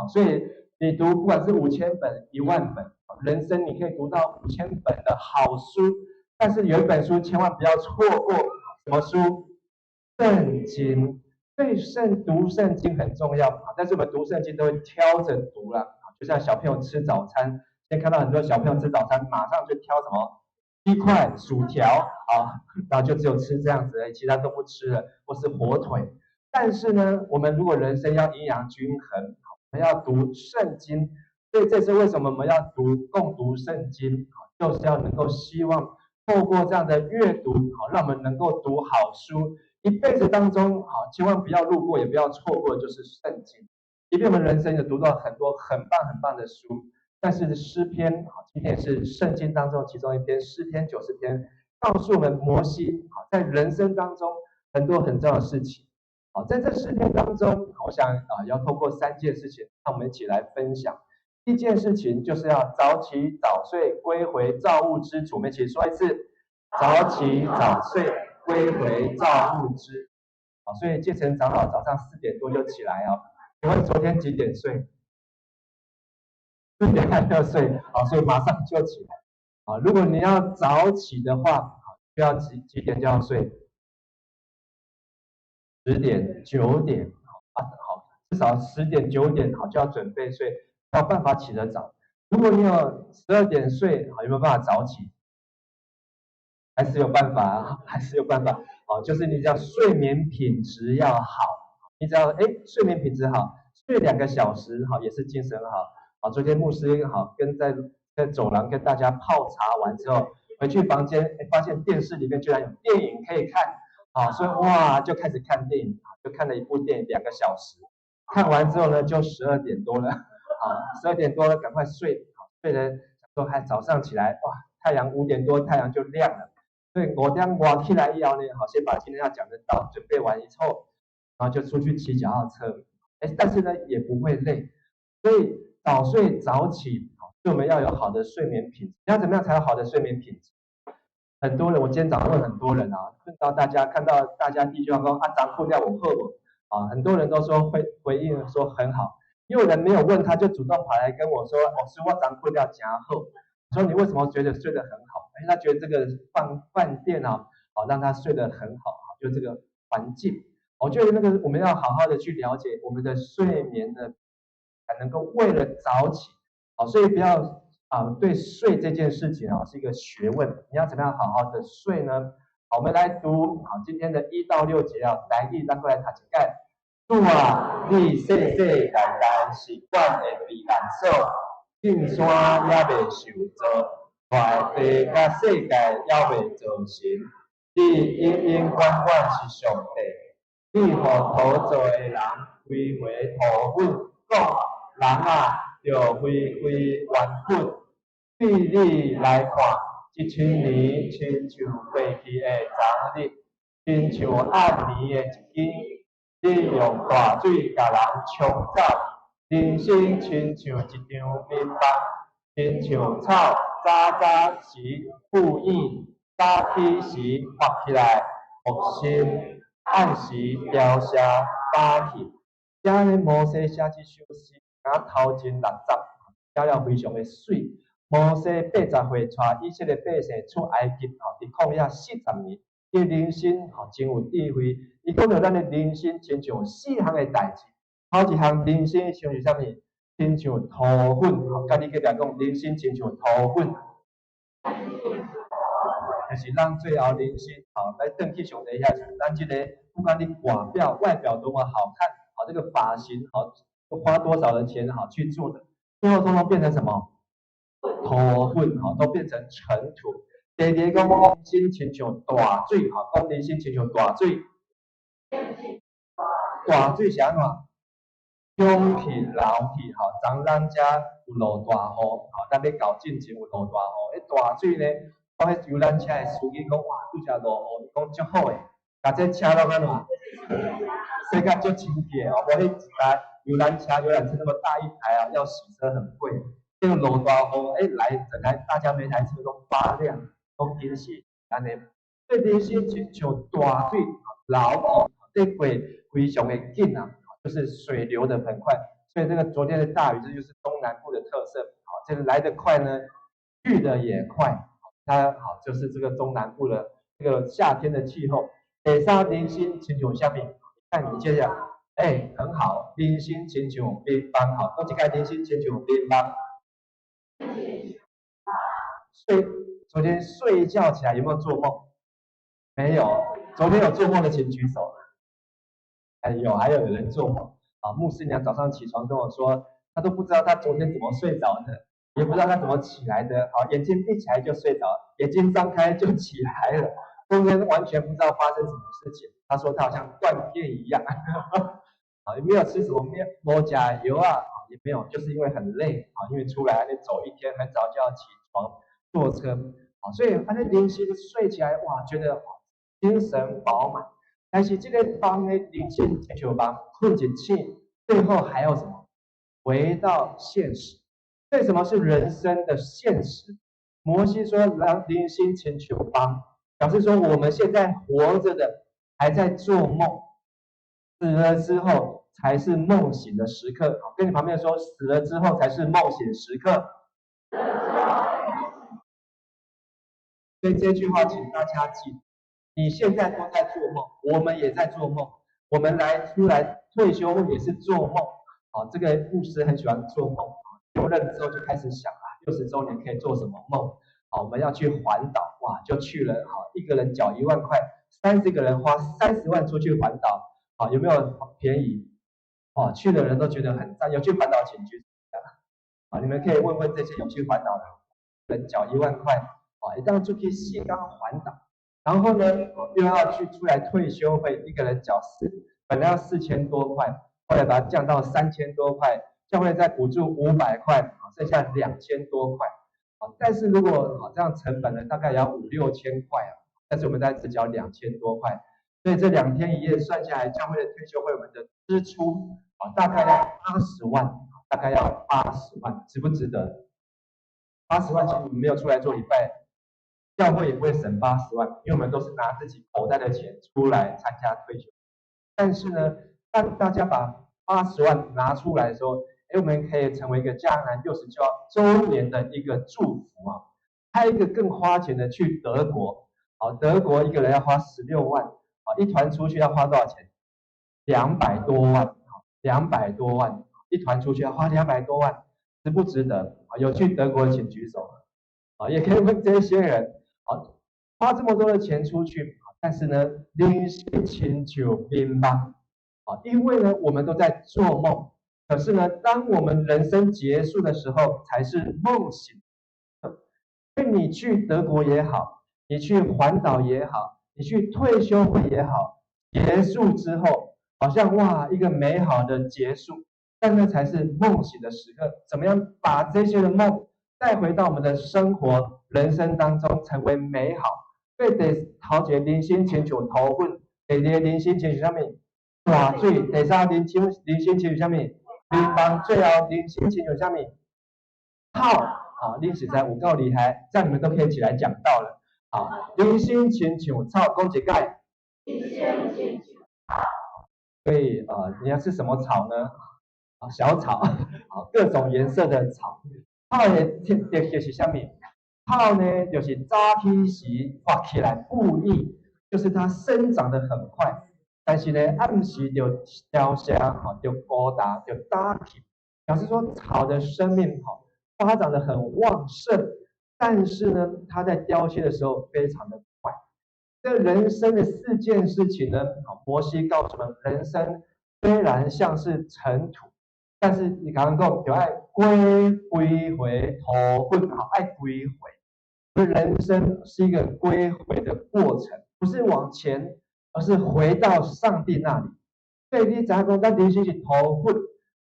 好，所以你读不管是5000本、10000本，人生你可以读到5000本的好书，但是有一本书千万不要错过，什么书？圣经。所以读圣经很重要，但是我们读圣经都会挑着读啦，就像小朋友吃早餐，现在看到很多小朋友吃早餐，马上就挑什么鸡块、薯条啊，然后就只有吃这样子而已，其他都不吃了，或是火腿。但是呢，我们如果人生要营养均衡，我们要读圣经，所以这是为什么我们要共读圣经，就是要能够希望透过这样的阅读，好，让我们能够读好书。一辈子当中，好，千万不要路过，也不要错过，就是圣经。即便我们人生有读到很多很棒很棒的书，但是诗篇，好，今天是圣经当中其中一篇诗篇90篇，告诉我们摩西，好，在人生当中很多很重要的事情。好，在这诗篇当中，我想要透过3件事情，让我们一起来分享。第一件事情就是要早起早睡，归回造物之主。我们一起说一次：早起早睡，归回造物之。好，所以建成长老早上4点多就起来哦。请问昨天几点睡？4点还没有睡，好，所以马上就起来。好，如果你要早起的话，就要几点就要睡？10点、9点，好，至少10点、9点，好就要准备睡，才有办法起得早。如果你有12点睡，好，有没有办法早起？还是有办法啊，还是有办法。好，就是你只要睡眠品质要好，你只要睡眠品质好，睡2个小时，好也是精神好。好，昨天牧师好在走廊跟大家泡茶完之后，回去房间发现电视里面居然有电影可以看，好，所以哇就开始看电影，就看了一部电影2个小时，看完之后呢就12点多了，好，12点多了赶快睡，好，睡了想说还早上起来，哇，太阳5点多太阳就亮了。所以5点多起来以后呢，好，先把今天要讲的道准备完以后，然后就出去骑脚踏车，但是呢也不会累，所以早睡早起，所以我们要有好的睡眠品质。要怎么样才有好的睡眠品质？很多人，我今天早上问很多人啊，看到大家第一句话说啊，长裤料我喝我啊，很多人都说回应说很好，也有人没有问他就主动跑来跟我说，老师我长裤料加厚。说你为什么觉得睡得很好？他觉得这个饭店啊，让他睡得很好，就这个环境。我觉得我们要好好的去了解我们的睡眠的，才能够为了早起，所以不要对睡这件事情是一个学问。你要怎么样好好的睡呢？好，我们来读今天的1到6节啊，来一咱过来读一遍。主啊，你细细单单是管会避难所。进山也未受造，大地甲世界也未造成。你永永远远是上帝，你互土造的人归回土本，讲人啊，就归原本。对你来看，1000年亲像过去的昨日，亲像暗暝的一更。你用大水甲人冲走。人生亲像一场眠梦，亲像草早时复眼，早起时活起来，复心暗时凋谢打去。这个摩西写这首诗，头前60写了非常的水。摩西80岁带以色列百姓出埃及，伫旷野40年，伊人生真有智慧。伊讲到咱的人生亲像4项的代志。头一项人生像是啥物？亲像土粉，甲你去讲人生亲像土粉，就是咱最后人生来转去上帝遐，咱这个不管你外表多么好看，这个发型都花多少的钱去做的，最后通通变成什么？土粉都变成尘土。第二讲人生亲像大水，讲人生亲像大水，大水是安怎？涌起、流起，当咱遮有落大雨，咱要到进前有落大雨，迄大水呢，迄游览车的司机讲，哇，拄则落雨，讲足好诶，甲这车拢安怎？洗甲足清洁哦，无迄一台游览车那么大一台要洗车很贵，结果落大雨，整台大家每台车都发亮，都惊喜安尼。这人生亲像大水流起，这过非常的紧啊。就是水流的很快，所以这个昨天的大雨，这就是东南部的特色。好，这个来得快呢，去得也快。它好就是这个中南部的这个夏天的气候。北沙零星请求下面，看你接着，很好，零星请求冰棒，好，都去看零星请求冰棒。昨天睡一觉起来有没有做梦？没有。昨天有做梦的请举手。还有人做梦啊！牧师娘早上起床跟我说，她都不知道她昨天怎么睡着的，也不知道她怎么起来的。好，眼睛闭起来就睡着，眼睛张开就起来了，中间完全不知道发生什么事情。她说她好像断片一样，啊，也没有吃什么面膜加油啊，也没有，就是因为很累啊，因为出来得走一天，很早就要起床坐车啊，所以她在零星睡起来，哇，觉得精神饱满。但是这个帮呢，零星请求帮困进去，最后还要什么？回到现实。为什么是人生的现实？摩西说让零星请求帮，表示说我们现在活着的还在做梦，死了之后才是梦醒的时刻。好，跟你旁边说，死了之后才是梦醒时刻。所以这句话请大家记住。你现在都在做梦，我们也在做梦。我们出来退休也是做梦。好，这个牧师很喜欢做梦。就任之后就开始想啊，60周年可以做什么梦？好，我们要去环岛，哇，就去了。好，一个人缴1万块，30个人花30万出去环岛。好，有没有便宜？哦，去的人都觉得很赞。有去环岛请举手。啊，你们可以问问这些有去环岛的人，缴1万块，啊，一旦就可以卸钢环岛。然后呢，又要出来退休费，一个人缴本来要4000多块，后来把它降到3000多块，教会再补助500块，剩下2000多块。但是如果这样成本呢，大概也要5、6千块啊，但是我们大概只缴2000多块，所以这2天1夜算下来，教会的退休费我们的支出大概要80万，大概要80万，值不值得？80万其实我们没有出来做礼拜。教会也不会省80万，因为我们都是拿自己口袋的钱出来参加退休。但是呢，当大家把80万拿出来的时候，我们可以成为一个迦南60周年的一个祝福啊。还有一个更花钱的，去德国，德国一个人要花16万，一团出去要花多少钱？200多万，200多万，一团出去要花200多万，值不值得？有去德国请举手。也可以问这些人。花这么多的钱出去，但是呢，零星请求冰棒，因为呢，我们都在做梦。可是呢，当我们人生结束的时候，才是梦醒。所以你去德国也好，你去环岛也好，你去退休会也好，结束之后，好像哇，一个美好的结束，但那才是梦醒的时刻。怎么样把这些的梦带回到我们的生活、人生当中，成为美好？所以第头一个零星请求头粉，第2个零星请求什么？大水，第3个零星请求什么？冰棒，最后零星请求什么？泡。你实在有够厉害，这样你们都可以起来讲到了。零星请求草，讲一盖。所以你要是什么草呢？小草，各种颜色的草。草的特点就是什么？草呢，就是早起时发起来不易，就是它生长得很快，但是呢，暗时就凋谢，就枯达，就打起，表示说草的生命发展的很旺盛，但是呢，它在凋谢的时候非常的快。这人生的4件事情呢，摩西告诉我们，人生虽然像是尘土，但是你刚刚讲就爱归回头混，爱归回。人生是一个归回的过程，不是往前，而是回到上帝那里。所以你讲咱人生是头混，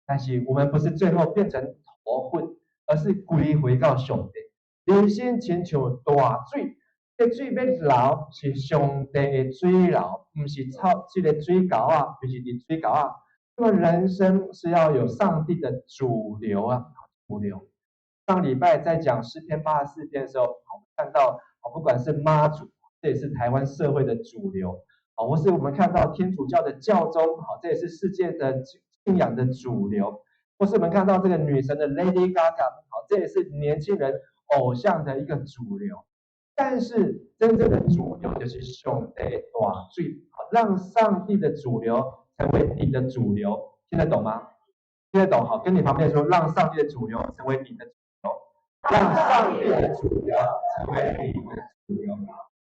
但是我们不是最后变成头混，而是归回到上帝。人生亲像大水，这水要流是上帝的水流，不是这个水沟啊，不是你水沟啊。因为人生是要有上帝的主流啊，主流。上礼拜在讲诗篇84篇的时候，我们看到不管是妈祖，这也是台湾社会的主流，或是我们看到天主教的教宗，这也是世界的信仰的主流。或是我们看到这个女神的 Lady Gaga， 好，这也是年轻人偶像的一个主流。但是真正的主流就是上帝大水，让上帝的主流成为你的主流，听得懂吗？听得懂？好，跟你旁边说，让上帝的主流成为你的主流，让上帝的主流成为你的主流。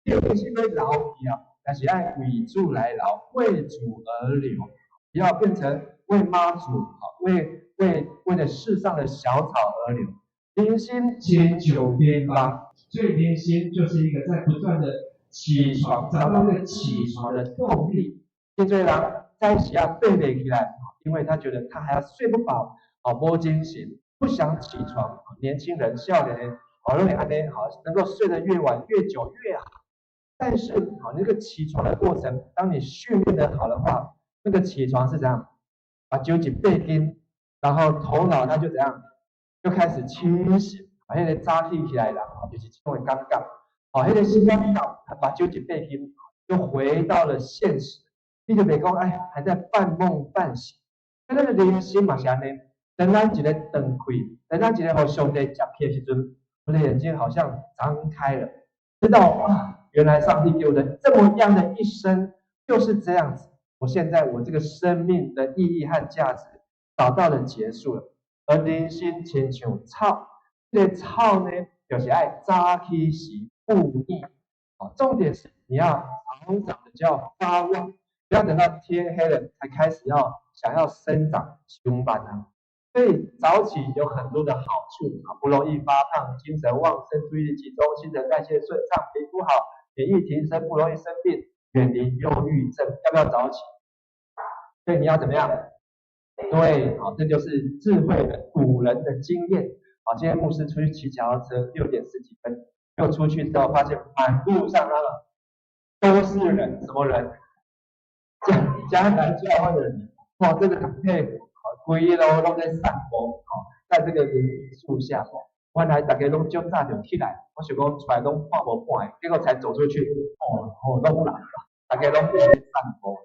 你有是要留去啊，但是要为主来留，为主而流，不要变成为妈祖，好，为了世上的小草而流。零星请求边方，所以零星就是一个在不断的起床，找到那个起床的动力。现在人在时啊睡不起来，因为他觉得他还要睡不饱，没精神，不想起床。年轻人、少年人，认为安尼好，能够睡得越晚越久越好。但是那个起床的过程，当你训练的好的话，那个起床是怎样？把酒精背筋，然后头脑它就怎样，就开始清醒，把那个早起起来了，就是这种感觉。那个心肝脑把酒精背筋，就回到了现实。你就别讲，哎，还在半梦半醒。那个人生嘛是安尼，等咱一个灯开，等咱一个和上帝接起的时阵，我的眼睛好像张开了，知道啊，原来上帝给我的这么样的一生就是这样子。我现在我这个生命的意义和价值找到了结束了。而人生亲像草，这个草呢，就是爱早起时复逆。重点是你要长长的就要发旺，不要等到天黑了才开始想要生长胸板啊。所以早起有很多的好处啊，不容易发胖，精神旺盛，注意力集中，新陈代谢顺畅，皮肤好，免疫提升，不容易生病，远离忧郁症。要不要早起？所以你要怎么样？对，好，这就是智慧的古人的经验。好，今天牧师出去骑脚踏车6点10几分，又出去之后发现满路上都是人，什么人？迦南教会的人，哇，这个很佩服，规路都在散步，在这个树下，原来大家拢就早就起来，我想讲出来拢看无半个，结果才走出去，拢人，大家拢去散步。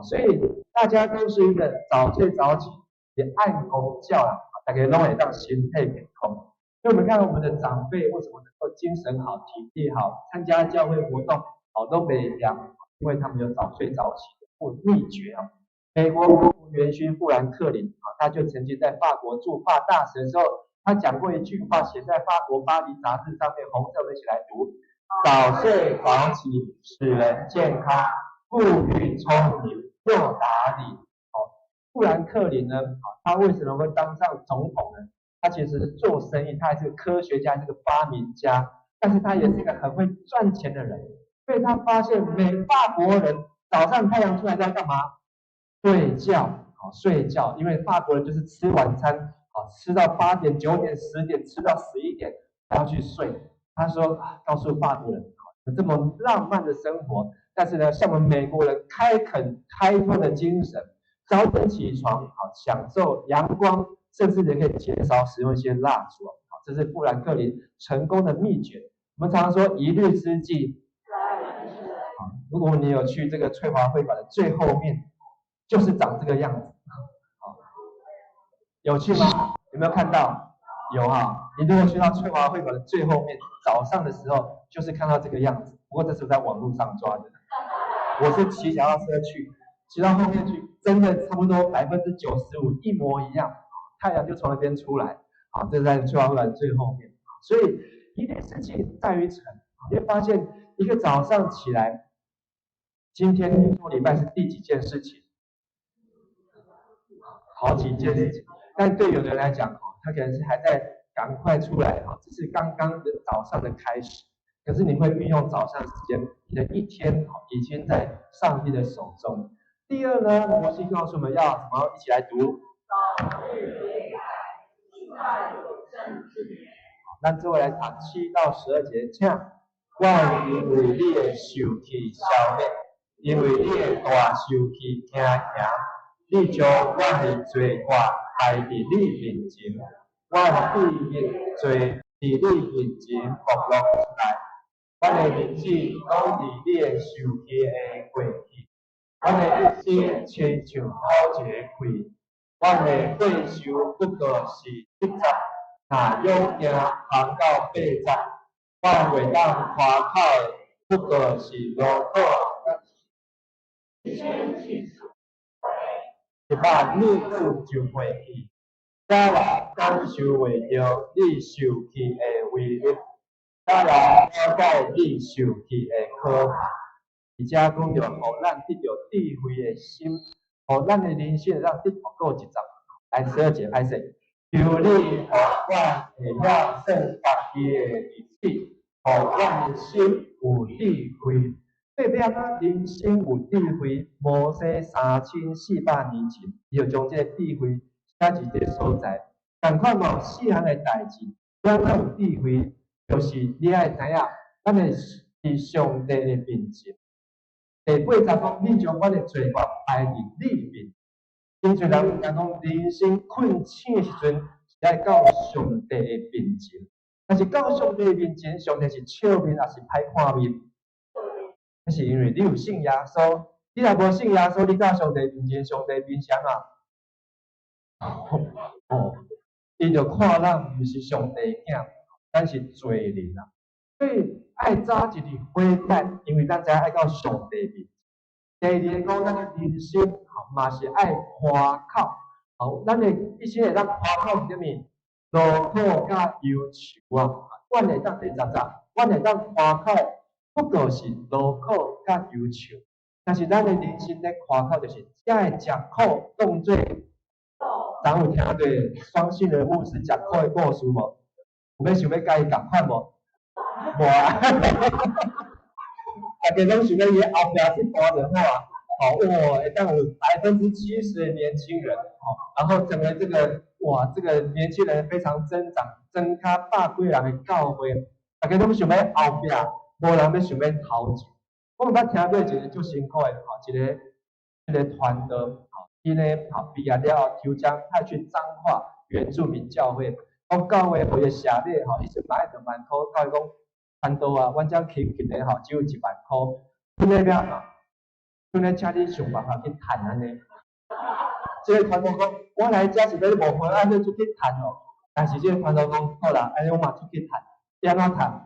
所以大家都是一个早睡早起，也按公教啦，大家拢会让心态健康。所以我们看我们的长辈为什么能够精神好、体力好，参加教会活动都不一样，因为他们有早睡早起的秘诀啊。美国国父元勋富兰克林他就曾经在法国驻法大使的时候，他讲过一句话，写在法国巴黎杂志上面，红色我们一起来读：早睡早起使人健康。富裕聪明又达理。富兰克林呢，他为什么会当上总统呢？他其实是做生意，他还是个科学家，是个发明家，但是他也是一个很会赚钱的人。所以他发现法国人早上太阳出来在干嘛？睡觉，睡觉，因为法国人就是吃晚餐，吃到8点、9点、10点，吃到11点，还要去睡。他说，告诉法国人，有这么浪漫的生活。但是呢，像我们美国人开垦开拓的精神，早点起床，享受阳光，甚至也可以减少使用一些蜡烛，这是富兰克林成功的秘诀。我们常常说一日之计，如果你有去这个翠华会馆的最后面，就是长这个样子，有趣吗？有没有看到？有哈，你如果去到翠华会馆的最后面，早上的时候就是看到这个样子。不过这是在网络上抓的。我是骑脚踏车去，骑到后面去，真的差不多95%一模一样，太阳就从那边出来，这在翠华会馆最后面。所以一件事情在于晨，你会发现一个早上起来，今天做礼拜是第几件事情？好几件事情，但对有的人来讲，他可能是还在赶快出来，这是刚刚的早上的开始。可是你会运用早上时间，你的一天已经在上帝的手中。第二呢，摩西告诉我们要什么？一起来读。咱做来读7到12节，请我因为你的受气消灭，因为你的大受气听行，你将我的罪过排伫你面前，我的罪孽罪伫你面前暴露出来。我的日子拢伫你的受气下过去，我的一生亲像好一个开，阮的岁数不过是70，若勇行行到80，阮袂当夸口的不过是路口100日子就过去，再来感受袂着你受气的威力，再来了解你受气的可怕。而且讲着，互咱得到智慧的心，互咱的人生让得过一层。来12节开始，求你互阮会晓算家己的日子，互阮的心有智慧。代表咱人生有智慧，摩西3400年前，伊就将这个智慧写伫这个所在。同款嘛，4项的代志，咱有智慧，就是你爱知影，咱的是上帝的面前。第8节讲，你将阮的罪恶排伫你面。真侪人讲人生困醒的时阵，是爱到上帝的面前。但是到上帝的面前，上帝是笑面还是歹看面？那是因为你有信耶稣，你若无信耶稣，你到上帝面前，上帝面前伊就看咱毋是上帝囝，咱是罪人啊。所以爱早一日悔改，因为咱知爱到上帝面。第二个讲，咱的人生嘛是爱夸口，咱的一生会当夸口是啥物？劳苦甲忧愁啊，阮会当第10节，阮会当夸口，不过是劳苦甲忧愁。但是咱的人生咧夸口，就是只会食苦当做。咱有听过双性人牧师食苦的故事无？有要想要甲伊共款无？无啊！大家拢想要伊后壁去搬就好啊。会当有70%的年轻人，然后整个这个年轻人非常增长，增加100几人的教会，大家拢想要后壁，无人要想要头前。我有捌听过一个足辛苦的，一个传道，伊呢毕业了后，抽奖派去彰化原住民教会，教会为了谢礼，伊就买2万块，教伊讲传道啊，阮遮勤咧只有1万块，迄个了像咧请你想办法去趁安尼。这个传道讲，我来遮是要无分安尼出去趁哦。但是这个传道讲，好啦，安尼我嘛出去趁，要怎趁？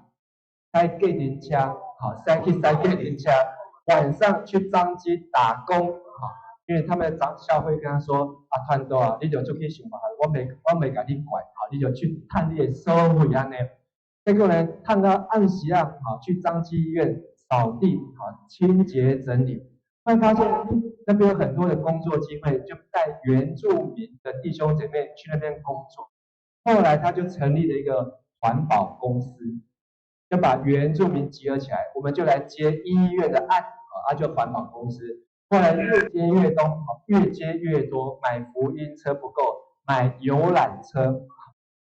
开计程车，塞计程车，晚上去彰基打工，因为他们教会跟他说，传道啊，你就出去想办法，我袂甲你怪，你就去趁你的收费安尼。结果呢，趁到暗时啊，去彰基医院扫地，清洁整理。会发现那边有很多的工作机会，就带原住民的弟兄姐妹去那边工作。后来他就成立了一个环保公司，就把原住民集合起来，我们就来接医院的案，就环保公司。后来越接越多，越接越多，买福音车不够，买游览车，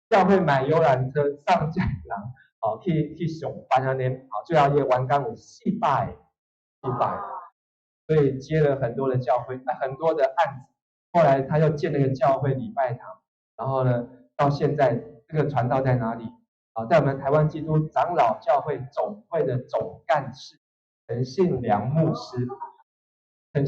教会买游览车上架人，去上班安尼，最后伊员工有400。所以接了很多的教会，很多的案子。后来他又建了一个教会礼拜堂，然后呢，到现在这个传道在哪里？在我们台湾基督长老教会总会的总干事陈信良牧师。那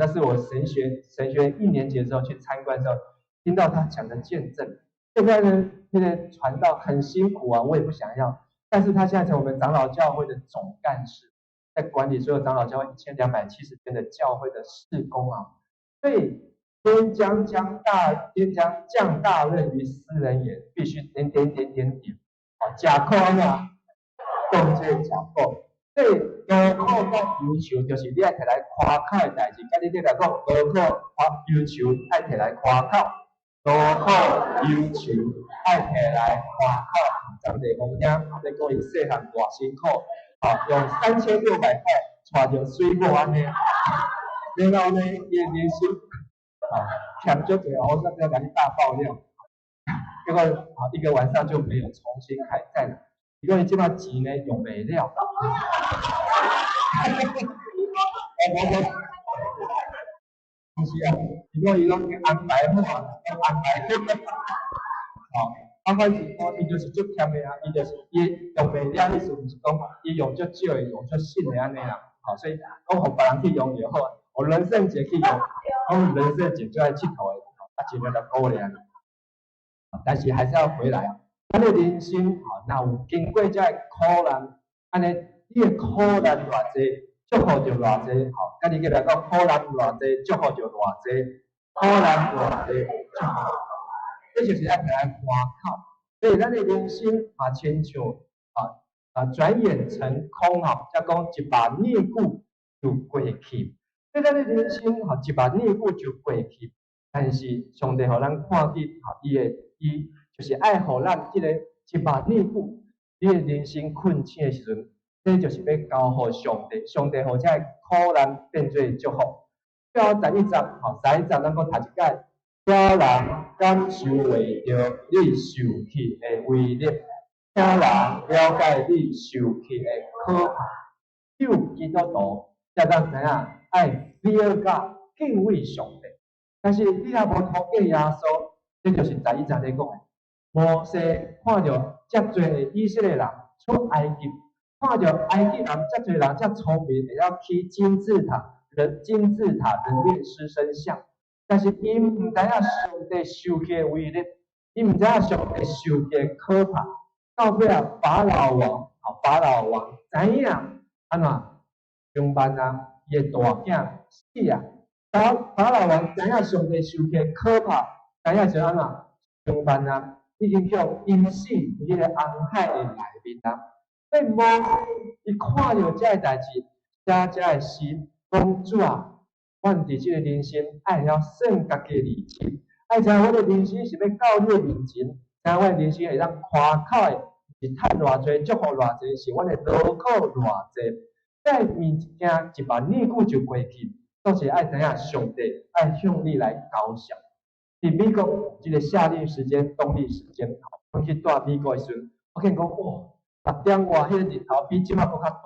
是我神学1年级的时候去参观的时候，听到他讲的见证。现在呢，那个传道很辛苦啊，我也不想要，但是他现在成我们长老教会的总干事。在管理所有长老教会1270天的教会的事工啊，所以天将降大任于斯人也，必须点，假苦啊，动这假苦。所以劳苦甲忧愁，就是你爱摕来夸口的代志。甲你来讲，劳苦忧愁爱摕来夸口，劳苦忧愁爱摕来夸口。咱们讲听，在讲伊细汉偌辛苦。用3600块带着水果安尼，然后呢，伊的人生欠足济，我说要甲你大爆料，结果一个晚上就没有重新再来，结果伊即摆钱呢用袂了，不是啊，结果伊拢安排好，反正伊就是足欠的啊，伊就是伊用袂了，意思毋是讲伊用足少的，用足少的安尼啦。所以讲互别人去用就好，我人圣节去用，我人圣节就爱佚佗的，一日就过了。但是还是要回来啊，咱的人生若有经过这苦难，安尼你的苦难偌济，祝福就偌济，甲你过来讲苦难偌济，祝福就偌济，苦难偌济，祝福，这就是要来参考。所以咱的人生亲像转眼成空才讲一把年久就过去。所以咱的人生一把年久就过去，但是上帝互咱看见伊就是爱互咱这个一把年久，你的人生困境的时阵，这就是要交互上帝，上帝互这苦难变做祝福。最后11节，11节咱讲读一解，这人感受袂着你受气的威力，这人了解你受气的可怕。有基督徒才当知影爱 fear God 敬畏上帝，但是你若无讨过耶稣，这就是11节咧讲的。摩西看到遮多的以色列人出埃及，看到埃及人遮多人遮聪明，会晓起金字塔人面狮身像，但是因唔知影上帝受气的威力，因唔知影上帝受气的可怕。到尾法老王知影安怎上班啊，伊的大囝死啊！法老王知影上帝受气的可怕，知影是安怎上班啊？已经叫淹死伫迄个红海的内面啊！所以摩西伊看到这个代志，这个心讲主啊，阮伫即个人生爱晓算家己的利益，爱知影我的人生是要到你的面前，知影我的人生会当夸口的，是趁偌济，祝福偌济，是阮的劳苦偌济。在面前一把年久就过去，都是爱知影上帝爱向你来交涉。伫美国即个夏令时间、冬令时间，我去住美国的时阵，我见讲哇，6点外迄个日头比即马搁较大，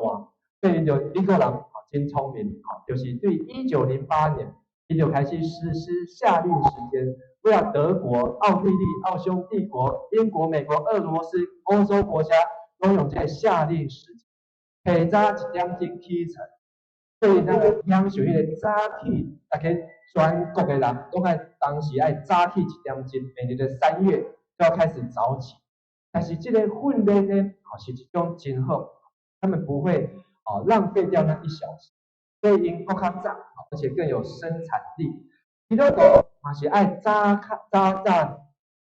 所以就美国人真聪明，就是对1908年，伊就开始实施夏令时间，为了德国、奥地利、奥匈帝国、英国、美国、俄罗斯、欧洲国家拢用这个夏令时间，提早1点钟起床。所以咱享受迄个早起，大家全国的人都爱当时爱早起1点钟，每年的3月就要开始早起。但是这个训练呢，是一种真好，他们不会浪费掉那1小时，所以因更较早，而且更有生产力。基督徒嘛是爱早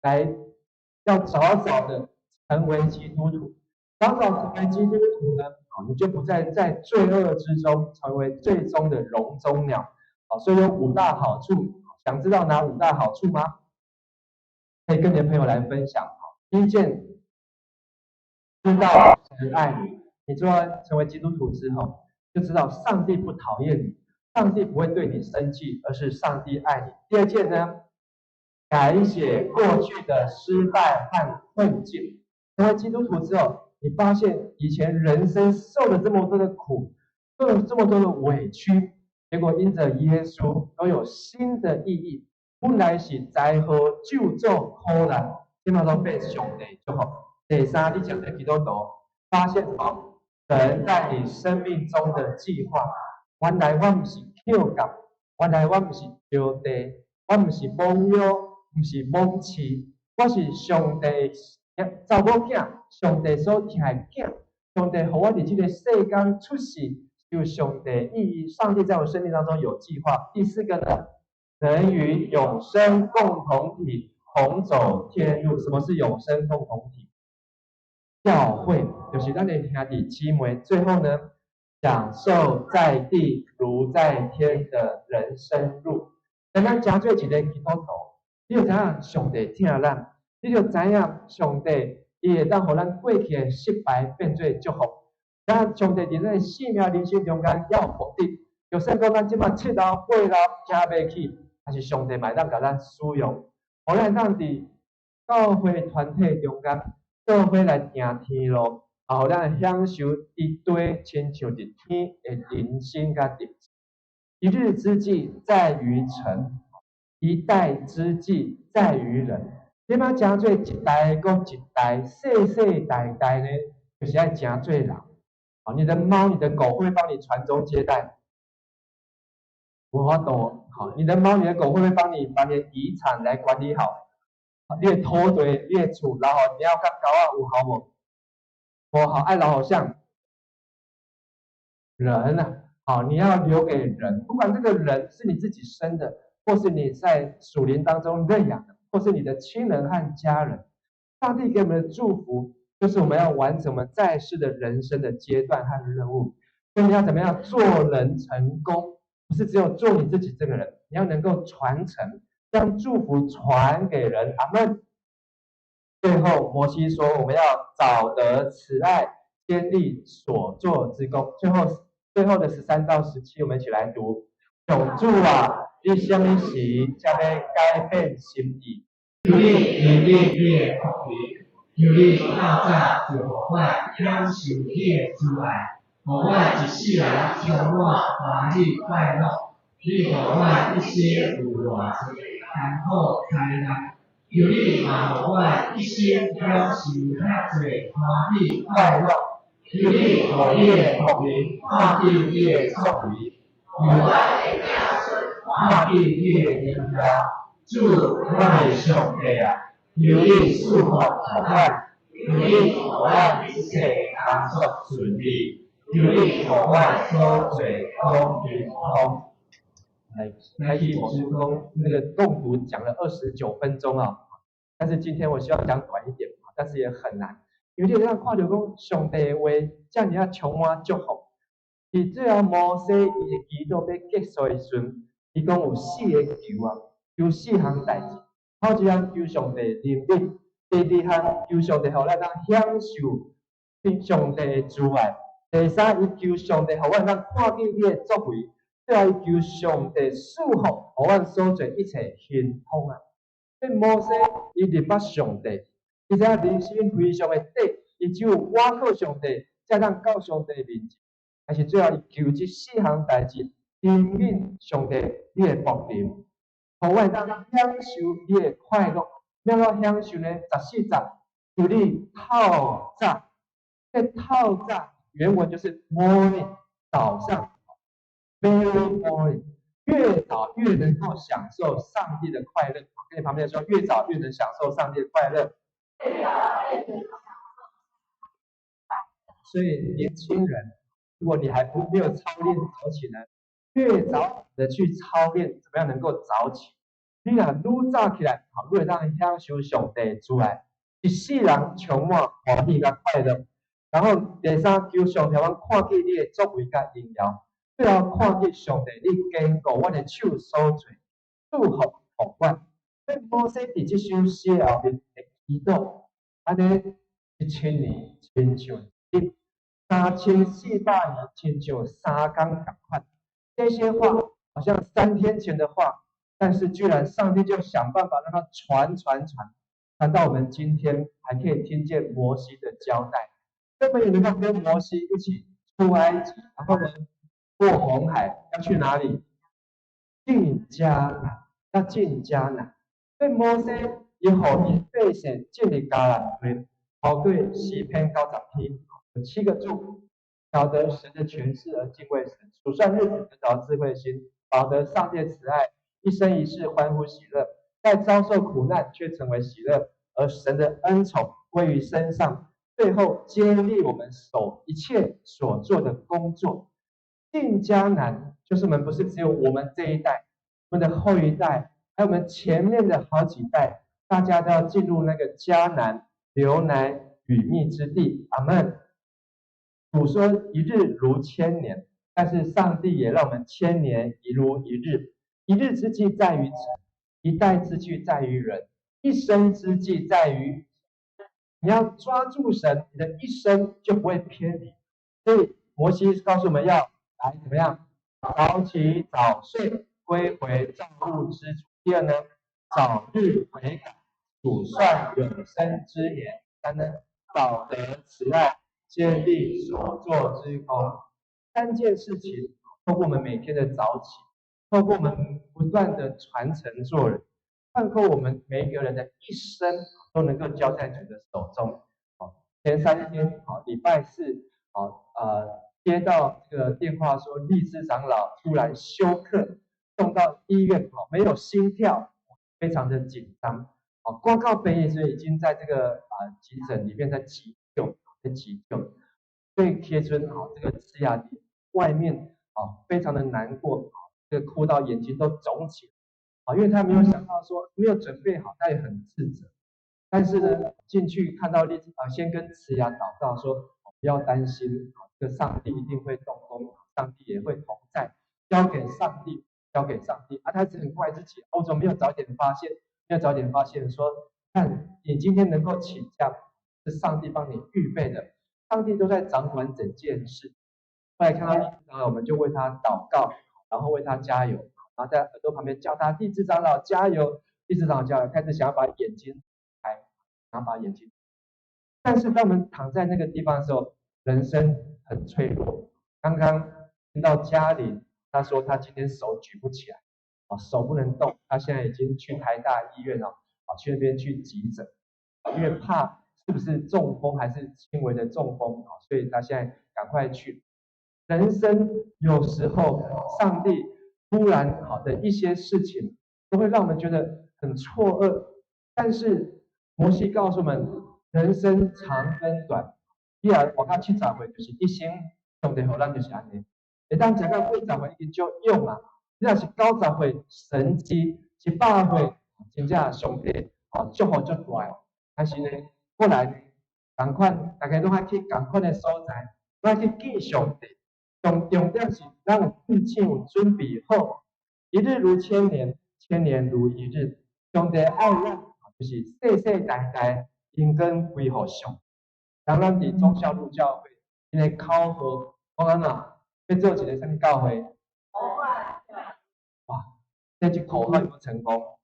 来，要早早的成为基督徒。早早成为基督徒呢，你就不再在罪恶之中成为最终的笼中鸟。所以有5大好处，想知道哪5大好处吗？可以跟你的朋友来分享。第一件，知道神爱你。你做成为基督徒之后，就知道上帝不讨厌你，上帝不会对你生气，而是上帝爱你。第二件呢，改写过去的失败和困境。成为基督徒之后，你发现以前人生受了这么多的苦，受了这么多的委屈，结果因着耶稣都有新的意义。本来是灾祸、救助、苦难，现在都被上帝祝福。第三，你讲的基督徒发现神在你生命中的计划。原来我不是跳甲，原来我不是丢地，我不是罔腰，不是罔刺，我是上帝查某囝，上帝所疼的囝，上帝让我伫这个世间出世，有上帝意义。上帝在我生命当中有计划。第四个呢，能与永生共同体同走天路。什么是永生共同体？教会就是咱的兄弟姊妹。最后呢，享受在地如在天的人生路。等咱真做一个基督徒，你就知影上帝疼咱。你就知影上帝，伊会当互咱过去的失败变做祝福。咱上帝伫咱生命人生中间要有目的，就算讲咱即马7楼、8楼行袂起，但是上帝嘛会当甲咱使用，互咱当伫教会团体中间，做伙来行天路，互咱享受一堆亲像伫天的人生甲日子。一日之计在于晨，一代之计在于人。点啊诚做一代搁一代，世世代代呢，就是爱诚做人。你的猫、你的狗会帮你传宗接代，无法度，好，你的猫、你的狗会不会帮你把你的遗产来管理好？你的土地、你的厝，然后你要甲狗仔有好无？无好，爱老好像人啊，好，你要留给人，不管这个人是你自己生的，或是你在属灵当中认养的，或是你的亲人和家人，上帝给我们的祝福，就是我们要完成我们在世的人生的阶段和任务。所以你要怎么样做人成功？不是只有做你自己这个人，你要能够传承，将祝福传给人。阿门。最后，摩西说，我们要找得慈爱，坚立所做之功。最后的13到17，我们一起来读：上主啊，你什么时才要改变心意？求你怜悯你的福利，求你透早就互我享受你的慈爱，互我一世人充满欢喜快乐。你互我一生有偌多艰苦灾难，求你嘛互我一生享受遐多欢喜快乐。求你互你的福利看见你的作为，求我的子孙看见你的荣耀。主，我的上帝啊，求你赐福互我，求你互我一切工作顺利，求你互我所做公平公。开启某书公那个共读讲了29分钟啊，但是今天我希望讲短一点，但是也很难，因为你让看到讲上帝的话，这样你充满祝福。伫最后摩西伊的祈祷要结束的时阵，伊讲有4个求啊，求4项代志。头一项求上帝怜悯，第2项求上帝互咱当享受上帝的慈爱，第3伊求上帝互咱当看见伊的作为。最后，伊求上帝赐福，互阮所做一切幸福啊！所以摩西伊入捌上帝，伊知影人生非常的短，伊只有倚靠上帝，才当到上帝面前。但是最后，伊求这4项代志，怜悯上帝你的福临，互阮当享受你的快乐。怎样享受呢？14节，求你透早，这透早原文就是 morning 早上。Very morning， 越早越能够享受上帝的快乐。跟你旁边说，越早越能享受上帝的快乐。所以年轻人，如果你还没有操练早起来，越早的去操练，怎么样能够早起？你若愈早起来，好，越让享受上帝出来，一世人充满欢喜甲快乐。然后第3，求上帝阮看见你的作为甲荣耀。最后看见上帝，你坚固阮的手所做，祝福互阮。所以摩西伫这首诗后面会祈祷，安尼1000年亲像3400年亲像3天同款。这些话好像3天前的话，但是居然上帝就想办法让它传到我们今天，还可以听见摩西的交代。根本也能够跟摩西一起出埃及，然后呢？过红海要去哪里？进迦南，要进迦南。所以摩西以后以百姓进入迦南地，好对4篇90篇，有7个祝，晓得神的权势而敬畏神，数算日子得着智慧心，保得上帝慈爱，一生一世欢呼喜乐，在遭受苦难却成为喜乐，而神的恩宠归于身上，最后接力我们一切所做的工作。进迦南就是我们不是只有我们这一代，我们的后一代，还有我们前面的好几代，大家都要进入那个迦南流奶与蜜之地。阿门。主说一日如千年，但是上帝也让我们千年一如一日。一日之计在于晨，一代之计在于人，一生之计在于你要抓住神，你的一生就不会偏离。所以摩西告诉我们要来怎么样？早起早睡，归回造物之主。第2呢，早日悔改，数算永生之年。3呢，保得慈爱，坚立所作之功。3件事情，透过我们每天的早起，透过我们不断的传承做人，透过我们每一个人的一生，都能够交在主的手中。前3天，礼拜4，接到这个电话说，立志长老突然休克，送到医院，没有心跳，非常的紧张，挂靠北医，所以已经在这个急诊里面在急救，所以贴春这个呲牙底外面非常的难过，这个哭到眼睛都肿起来，因为他没有想到说没有准备好，他也很自责。但是呢，进去看到先跟慈牙祷告说，不要担心，这个上帝一定会动工，上帝也会同在，交给上帝，交给上帝。他是很怪自己，我怎么没有早点发现？没有早点发现说，看你今天能够请假，是上帝帮你预备的，上帝都在掌管整件事。后来看到地质长老，我们就为他祷告，然后为他加油，然后在耳朵旁边叫他地质长老加油，地质长老加油，开始想要把眼睛开，想要把眼睛。但是当我们躺在那个地方的时候，人生很脆弱。刚刚听到嘉玲，他说他今天手举不起来，手不能动，他现在已经去台大医院了，去那边去急诊，因为怕是不是中风还是轻微的中风，所以他现在赶快去。人生有时候，上帝突然的一些事情，都会让我们觉得很错愕。但是摩西告诉我们，人生长跟短，你啊活到70岁就是一生，上帝给咱就是安尼。一旦食到80岁已经足用啊，你若是90岁神机，100岁真正上帝祝福足大。但是呢，过来同款，大家都爱去同款的所在，都爱去见上帝。重点是让事情准备好，一日如千年，千年如一日。上帝爱咱，就是世世代代因根归互上。当咱伫忠孝路教会，因为考核讲安怎，要做一个什么教会？哇，这句口号有没有成功？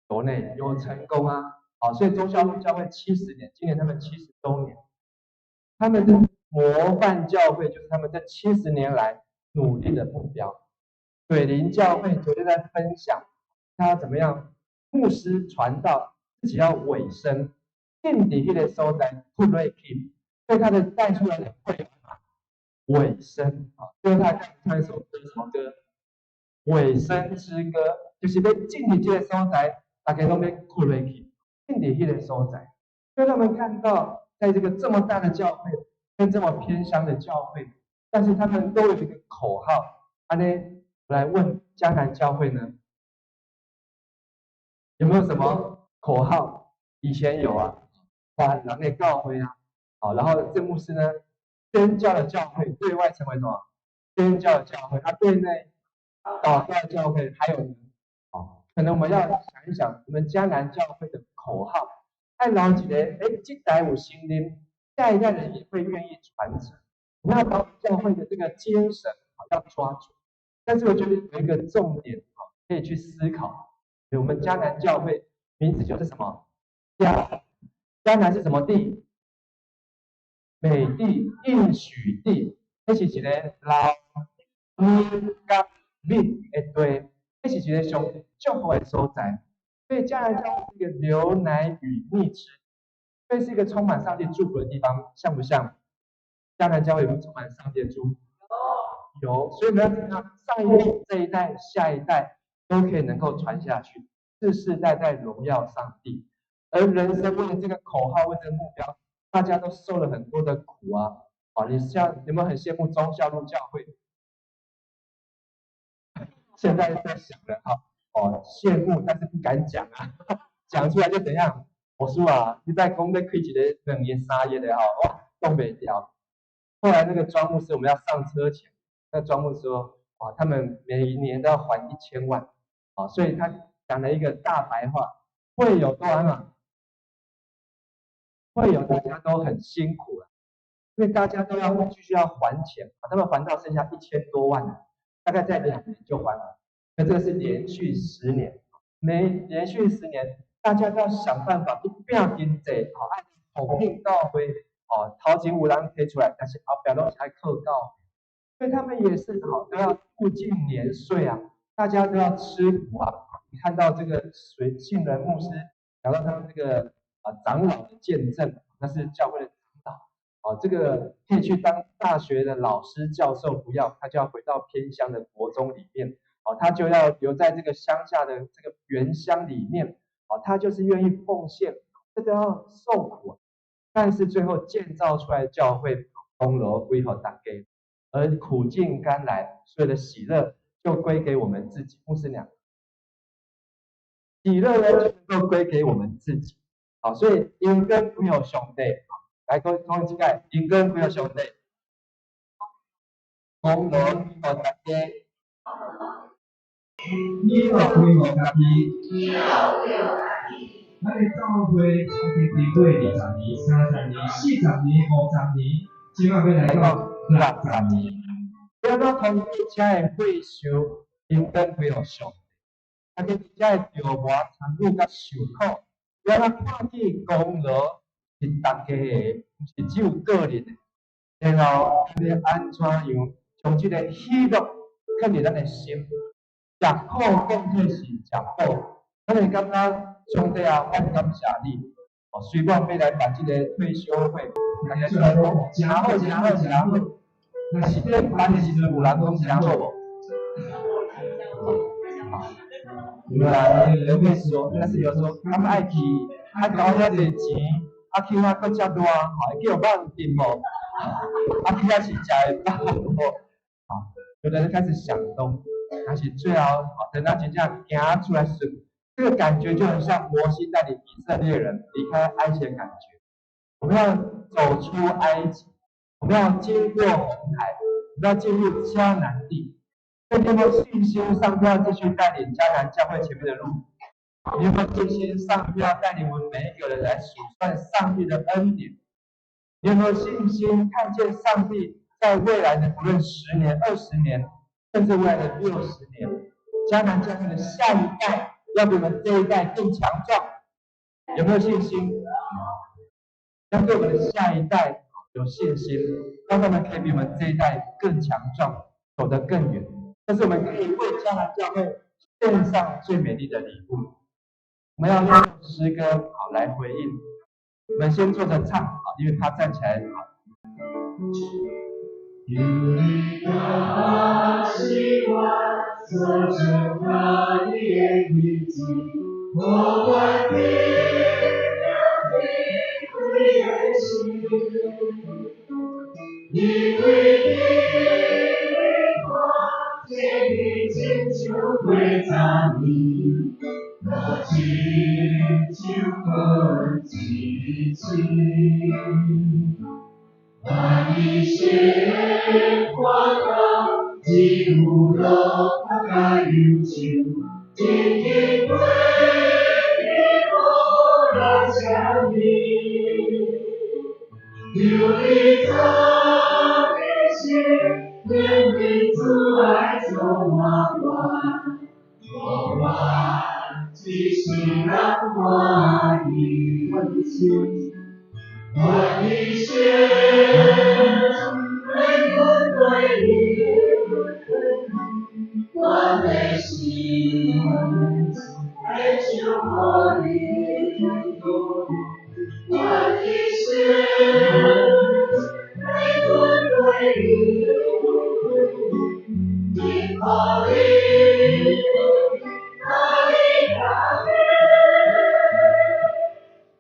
有呢，有成功啊！所以忠孝路教会70年，今年他们70周年，他们的模范教会就是他们这70年来努力的目标。水灵教会昨天在分享，他怎么样？牧师传道，自己要委身，进底迄个所在不瑞去，所以他的带出来的会委身就是他唱一首歌，什么歌？委身之歌，就是要进底这个所在，大家都要不瑞去，进底迄个所在。所以他们看到，在这个这么大的教会，跟这么偏乡的教会，但是他们都有一个口号，我来问迦南教会呢，有没有什么口号？以前有啊，人的教会啊，然后这牧师呢，宣教的教会对外成为什么？宣教的教会，对内祷告的教会，还有可能我们要想一想，我们迦南教会的口号，爱老几个，这代有心灵，下一代人也会愿意传承。我们要把教会的这个精神要抓住。但是我觉得有一个重点可以去思考，我们迦南教会名字就是什么？迦南是什么地？美地、应许地，这是一个老甲民的对，这是一个上祝福的所在。所以迦南教会是一个流奶与蜜之，所以是一个充满上帝祝福的地方，像不像？迦南教会有没有充满上帝的祝福？有，所以我们要怎样？上一代、这一代、下一代都可以能够传下去，世世代代荣耀上帝。而人生为了这个口号，为这个目标，大家都受了很多的苦啊！你有没有很羡慕忠孝路教会？现在在想了羡慕，但是不敢讲啊，讲出来就怎样？我说啊，你在公在开一个2年3月的哇，动不掉。后来那个庄牧师，我们要上车前，那庄牧说，他们每一年都要还1000万，所以他讲了一个大白话，会有多少？会有大家都很辛苦了，因为大家都要继续要还钱，他们还到剩下1000多万了，大概在2年就还了。那这个是连续10年，连续10年，大家都要想办法一定要经济，按统定到位，头前有人提出来，但是后边都是爱扣到，所以他们也是都要物尽年岁啊，大家都要吃苦啊。你看到这个信人牧师讲到他们这个长老的见证，那是教会的长老，这个可以去当大学的老师教授，不要，他就要回到偏乡的国中里面，他就要留在这个乡下的这个原乡里面，他就是愿意奉献，这都要受苦，但是最后建造出来的教会功劳归乎大家，而苦尽甘来，所有的喜乐就归给我们自己。牧师娘，喜乐呢就能够归给我们自己。好，所以因根归有上帝，来讲这个因根归有上帝，功劳归乎大家。你要归乎家己，咱的教会从经经过20年、30年、40年、50年，即马要来到60年。要咱通过这的会修，因根归互上帝，啊，佮这的着磨参与甲受苦，要咱看见功劳是大家的，毋是只有个人的。然后要安怎样从这个喜乐放入咱的心，食苦更替是食补。咱会感觉上帝啊，我感谢你。虽然要来办这个退休会，大家出来讲真好，真好，真好。但是咧办的时阵，有人讲真好无？有人会说，但是有时候他们爱去，交遐济钱，去遐搁遮热，会叫放定无？去遐是食会饱无？有的人开始想东，但是最后等到真正行出来时，这个感觉就很像摩西带领以色列人离开埃及的感觉。我们要走出埃及，我们要经过红海，我们要进入迦南地。那你有没有信心上帝要继续带领迦南教会前面的路？你有没有信心上帝要带领我们每一个人来数算上帝的恩典？你有没有信心看见上帝在未来的不论10年、20年，甚至未来的60年，迦南教会的下一代要比我们这一代更强壮？有没有信心？要对我们的下一代有信心，让他们可以比我们这一代更强壮，走得更远。但是我们可以为迦南教会献上最美丽的礼物。我们要用诗歌来回应。我们先坐着唱，因为他站起来有你的习惯，守着那的日子，我万的归心，因为你光见你拯救归在你，我亲就不记起。万一些花高，几乎落花开有情，今天归你我来想你，有你在你心，愿你阻碍走弯弯，我弯即是让我一起。万一些没困对你，我内心爱就我你，万一些没困对你，你可以，可以改变。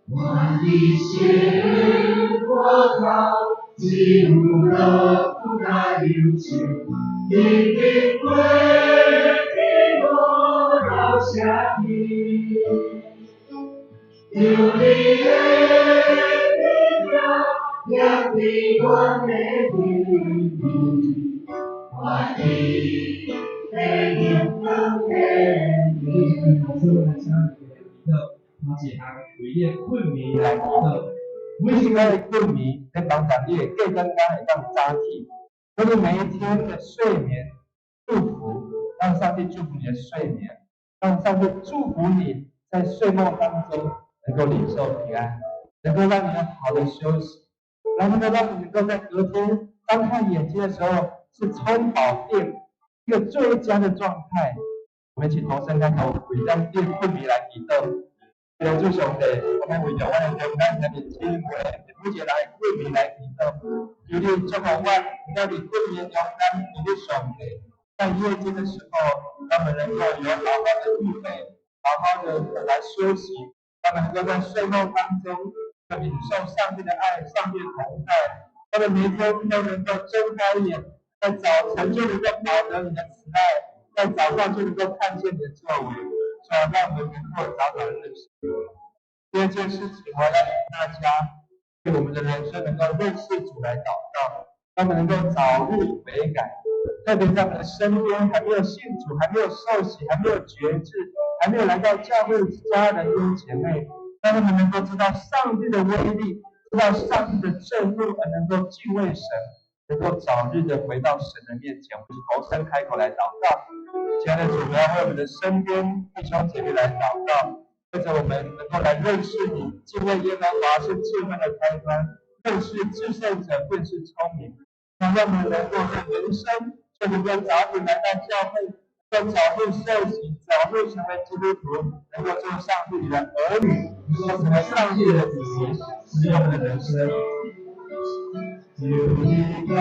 万一些我靠，几乎都不该有情，一定会给我留下你。有你的力量，让你我的秘密，万一给你更给你。我说来讲一个。而且他为了困眠来祈祷，为什么要困眠？在帮助你的更刚会当早起，所以每一天的睡眠祝福，让上帝祝福你的睡眠，让上帝祝福你在睡梦当中能够领受平安，能够让你好的休息，然后呢，让你能够在隔天张开眼睛的时候是充饱电，一个最佳的状态。我们一起同声开口，为咱这困眠来祈祷。主上帝，我们为着我的中间的年轻妹，每一个来过年来祈祷，求你祝福我，在你过年中间，求你上帝，在月经的时候，他们能够有好好的预备，好好的来休息，他们能够在睡梦当中领受上帝的爱、上帝的同在。他们每天都能够睁开眼，在早晨就能够饱得你的慈爱，在早上就能够看见你的作为，让我们能够早早认识你。第二件事情，我要请大家对我们的人生能够认识主来祷告，他们能够早日悔改。特别在我们的身边还没有信主、还没有受洗、还没有觉志、还没有来到教会的家人跟姐妹，让他们能够知道上帝的威力，知道上帝的正路，而能够敬畏神，能够早日的回到神的面前。我们头身开口来祷告。亲爱的主，我要为我们的身边弟兄姐妹来祷告，为着我们能够来认识你，敬畏耶和华是智慧的开端，认识至圣者便是聪明。让我们能够在人生就能够早点来到教会，能够早日受洗，早日成为基督徒，能够做上帝的儿女，能够成为上帝的子民，使用我们的人生。有一个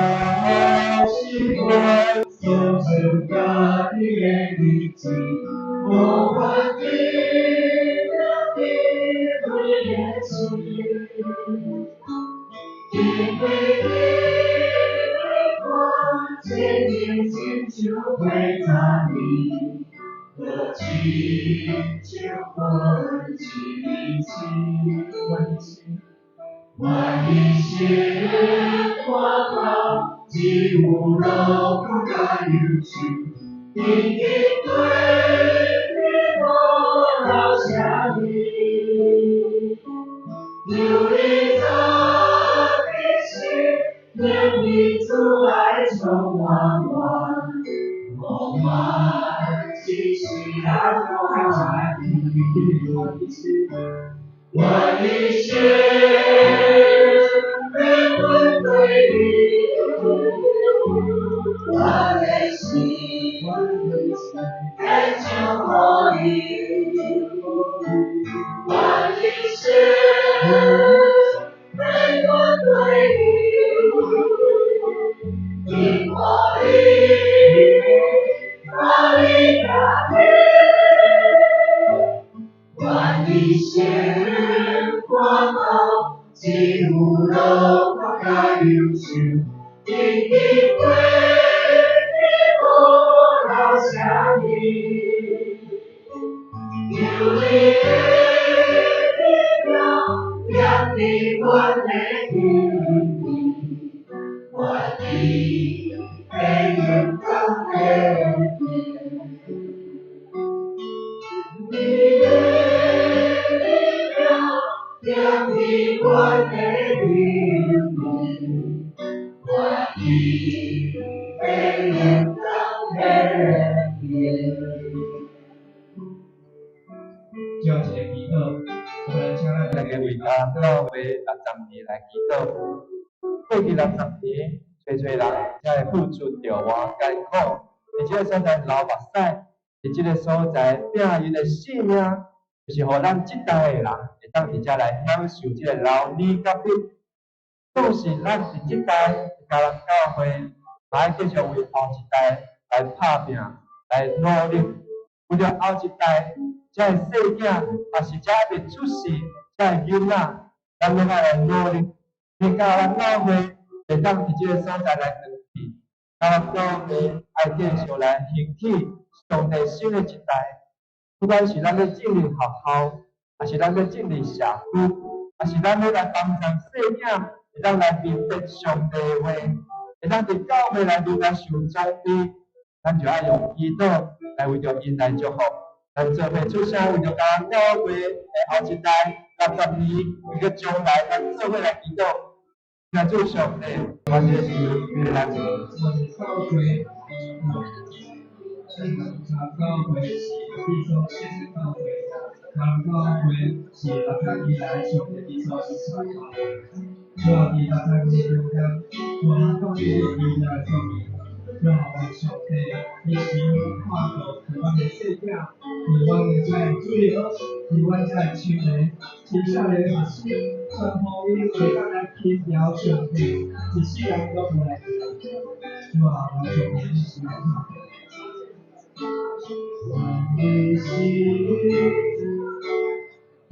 习惯，就是个日记，我会记得你的眼睛，因为你的光渐渐进就会在你的心，就会记起。万一些花好，几乎都不敢有趣，一定对你我好想你，有你在你心，任你阻碍中弯弯，我们继续让我在你关心。万一些人不对你，我的心很久可以。万一些人不对你，因我离开你，万一些人光后，几乎都不该有趣，一定会你我好想你，有你的力量，让你我的天地，我的被人都黑。你的力量，让你我的灵命，我的被人都黑夜。就这个祈祷，我们请咱大家为咱教会60年来祈祷。过去60年，侪侪人才会付出着偌艰苦，伫这个所在流目屎，伫这个所在拼因的性命，就是互咱这代的人会当伫遮来享受这个老年甲日。总是咱伫这代家人教会，还继续为后一代来打拼，来努力，为了后一代。这个细囝，也是这未出世，这个囡仔，咱要来努力，去教咱老岁，会当伫这个所在来长去，咱老岁爱继续来兴起上帝新的一代。不管是咱要进入学校，还是咱要进入社区，还是咱要来帮助细囝，会当来明白上帝的话，会当伫教会内面来受装备，咱就爱用祈祷来为着因来祝福。咱做伙出声，为着甲教会的后一代60年，为着将来，咱做伙来祈祷，来做上帝，我这是越来越。教会，教会是地上先是教会，教会是60年来上帝地上是教会，我伫60年中间，我教会依赖上帝。让我们上帝一起跨过台湾的世界，台湾的在水流，台湾在青年，接下来的是传统音乐带来天条上帝，一世人都不来。哇，我上帝是你心，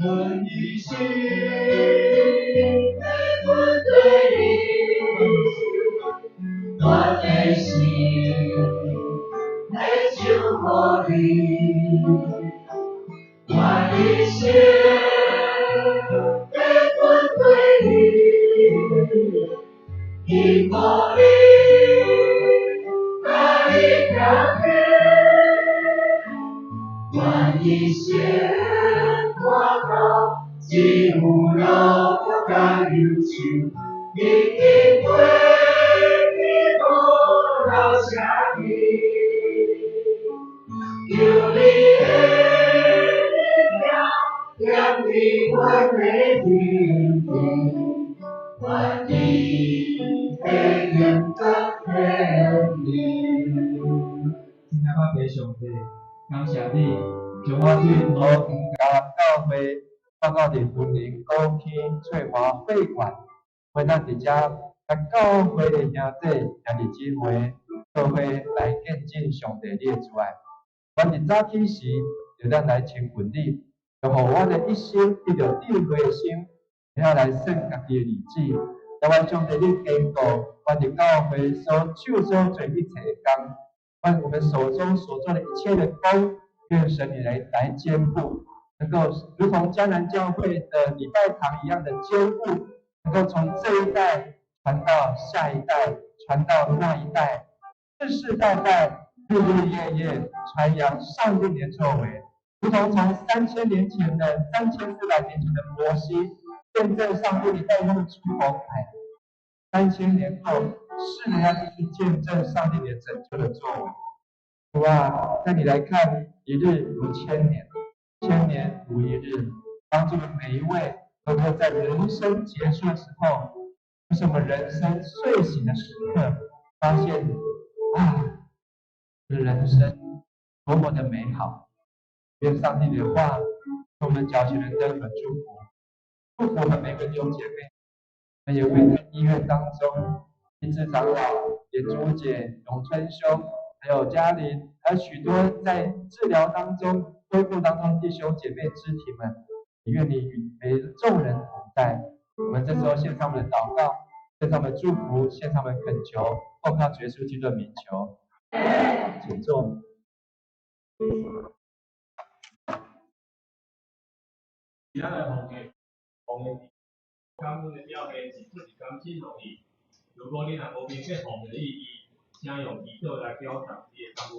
我的心，我对你，我的心，就我你，我的心，我对你，你我的。一些花草，几乎都不敢入去，因为你我老下的，有你的亮的我的天地，我的黑暗的黑夜。今天我陪上帝，感谢你。将我对我甲教会报告伫云林高天翠华会馆，为咱伫遮甲教会的兄弟兄弟姊妹做伙来见证上帝你的慈爱。我伫早起时就咱来亲近你，就互我的一生得到智慧的心，然后来算家己的日子。求我上帝你坚固，我伫教会手所做一切的工，把我们手中所做的一切的工。愿神你来坚固，能够如同迦南教会的礼拜堂一样的坚固，能够从这一代传到下一代，传到那一代，世世代代、日日夜夜传扬上帝的作为，如同从3400年前的摩西见证上帝的带路出红海，3000年后，世人要继续见证上帝的拯救的作为。主啊，在你来看，一日如千年，千年如一日，帮助每一位能够在人生结束的时候，就是我们人生睡醒的时刻，发现这人生多么的美好。愿上帝的话给我们脚前的灯和祝福我们每个弟兄姐妹。我们也为在医院当中，一支长老、演竹姐、永春兄。还有嘉玲，还有许多在治疗当中、恢复当中弟兄姐妹肢体们，也愿你与每众人同在。我们这时候献上我们的祷告，献上我们的祝福，献上我们的恳求，奉靠耶稣基督的名求。请坐。其他的红的，刚刚的标的是刚进容易。如果你若无明确红的意义，请用仪表来表达你的感恩。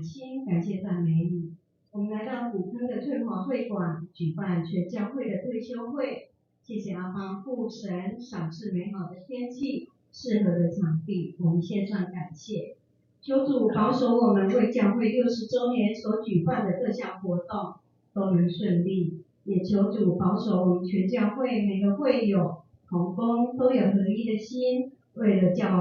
心，感谢赞美你。我们来到古坑的翠华会馆举办全教会的退休会，谢谢阿邦父神赏赐美好的天气，适合的场地，我们献上感谢。求主保守我们为教会60周年所举办的各项活动都能顺利，也求主保守我们全教会每个会友同工都有合一的心，为了教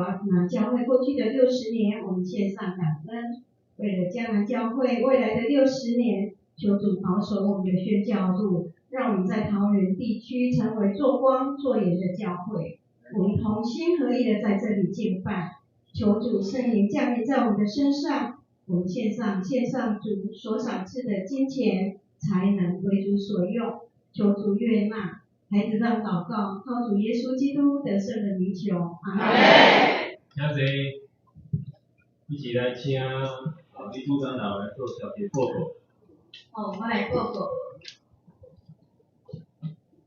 会过去的60年，我们献上感恩。为了将来教会未来的60年，求主保守我们的宣教路，让我们在桃园地区成为做光做盐的教会。我们同心合意的在这里敬拜，求主圣灵降临在我们的身上。我们献上主所赏赐的金钱才能为主所用，求主悦纳。孩子让祷告，靠主耶稣基督得胜的名求，阿门。谢谢，一起来请李组长来做小结报告。我来报告。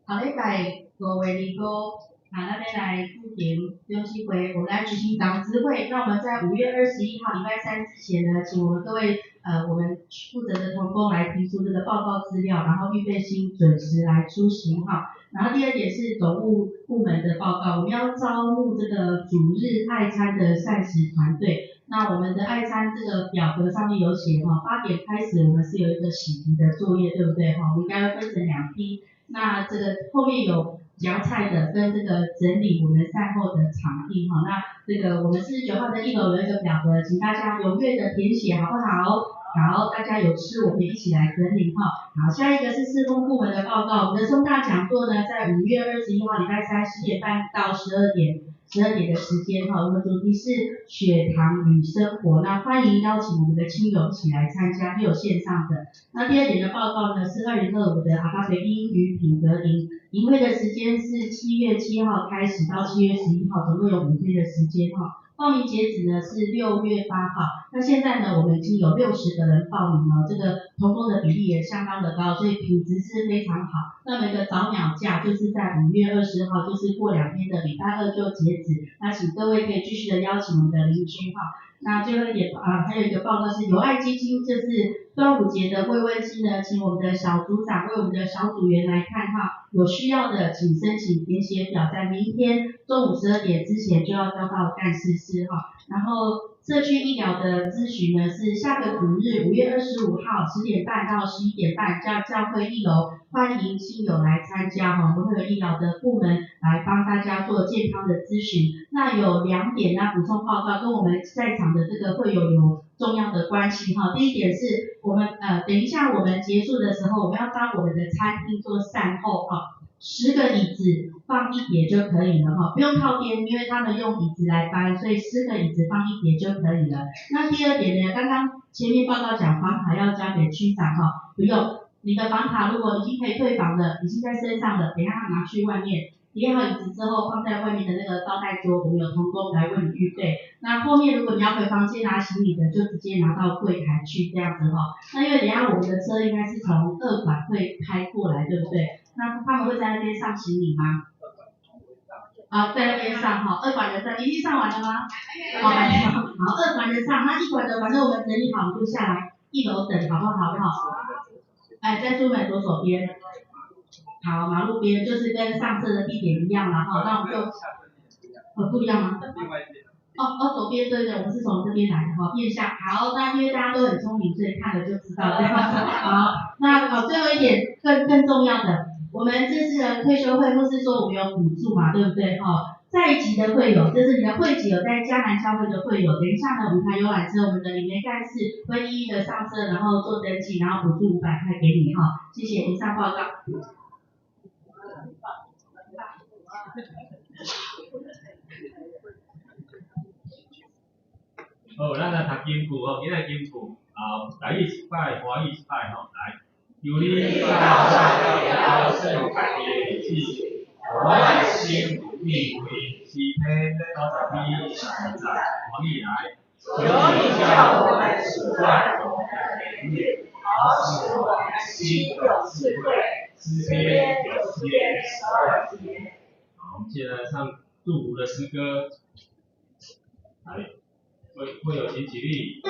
下礼拜5月25，咱要来举行中心会，我们来举行党支会。那我们在5月21号礼拜三之前呢，请我们各位我们负责的同工来提出这个报告资料，然后预备心准时来出席哈。然后第二点是总务部门的报告，我们要招募这个主日爱餐的膳食团队。那我们的爱餐这个表格上面有写8点开始我们是有一个洗涤的作业，对不对我们应该会分成2批。那这个后面有夹菜的跟这个整理我们赛后的场地那这个我们49号的1楼有一个表格，请大家踊跃的填写好不好？然后大家有事我们一起来整理好，下一个是事工部门的报告，我们的重大讲座呢在5月21号礼拜三10点半到12点的时间我们主题是血糖与生活，那欢迎邀请我们的亲友一起来参加，也有线上的。那第二点的报告呢是2025的阿嘎培英语品格营，营会的时间是7月7号开始到7月11号，总共有5天的时间报名截止呢是6月8号，那现在呢我们已经有60个人报名了，这个同工的比例也相当的高，所以品质是非常好。那么一个早鸟价就是在5月20号，就是过2天的礼拜2就截止，那请各位可以继续的邀请我们的邻居那最后一点还有一个报告是友爱基金，这是端午节的慰问金呢，请我们的小组长为我们的小组员来看有需要的请申请填写表，在明天中午12点之前就要交到干事室然后社区医疗的咨询呢是下个主日5月25号10点半到11点半，教会1楼，欢迎亲友来参加我们会有医疗的部门来帮大家做健康的咨询。那有2点补充报告，跟我们在场的这个会有重要的关系第一点是我们等一下我们结束的时候，我们要帮我们的餐厅做善后10个椅子放1叠就可以了不用靠边，因为他们用椅子来搬，所以10个椅子放1叠就可以了。那第二点呢，刚刚前面报告讲房卡要交给区长不用，你的房卡如果已经可以退房了，已经在身上了，等一下拿去外面叠好椅子之后放在外面的那个招待桌，我们有同工来为你预备。那后面如果你要回房间拿行李的，就直接拿到柜台去这样子那因为等一下我们的车应该是从2馆会开过来，对不对？那他们会在那边上行李吗？在那边上2馆的上，已经上完了吗？还没有。好，2馆的上，那1馆的反正我们整理好就下来1楼等，好不好？在出门左手边。好，马路边就是跟上车的地点一样啦那我们就不一样吗？左边对，我们是从这边来的面向。好，那因为大家都很聪明，所以看了就知道了。好，那最后一点更重要的，我们这次的退休会或是说我们有补助嘛，对不对在籍的会友，就是你的会籍有在嘉南教会的会友，等一下呢，我们台游览车，我们的里面干事会一一的上车，然后做登记，然后补助500块给你谢谢。以上报告。好，咱来读金句今日金句台语1摆，华语1摆来。有你到在要胜百业气，我爱心不避讳，是天92现在华语来。求你叫我们习惯勇敢年月，好使我们心有智慧。诗篇90篇12节。好，我们现在唱祝福的诗歌，来。会有请起立。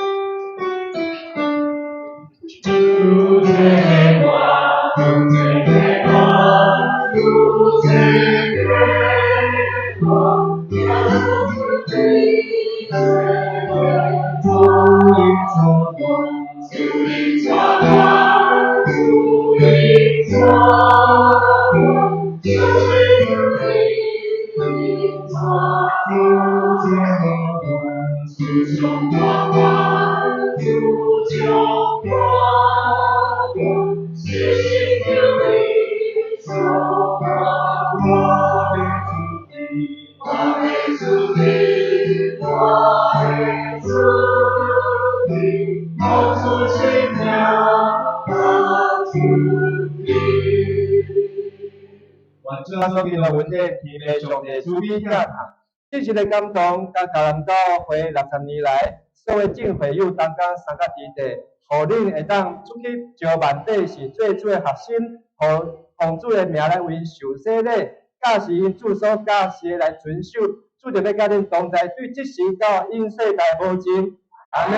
我所见到阮这天的上帝主笔教堂，这是个感动，甲教南教会60年来，所有正会友同工三甲之地，互恁会当出去招万底是做主的学生，互奉主的名来为受洗礼，教是因主所教示的来遵守，主就要甲恁同在，对即时到因世代无尽。阿门。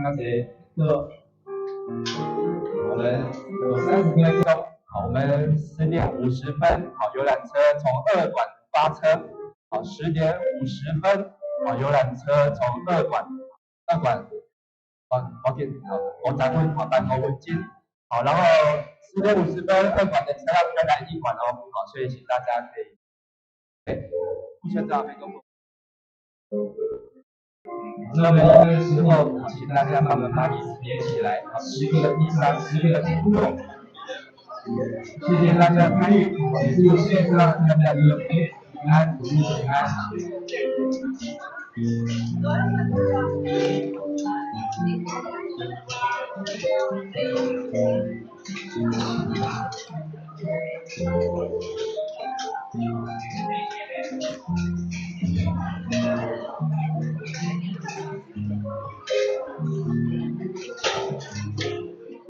感谢各，我们有30分钟，好，我们10点50分，好，游览车从2馆发车，好，10点50分，好，游览车从2馆，抱歉，好，50分，好，5分钟，好，然后10点50分2馆的车要开来1馆哦，好，所以请大家可以，副村长没公布。那么这个时候，请大家帮忙把椅子连起来，好，10个第3、10个第5。谢谢大家参与，也祝线上大家有平安、平安。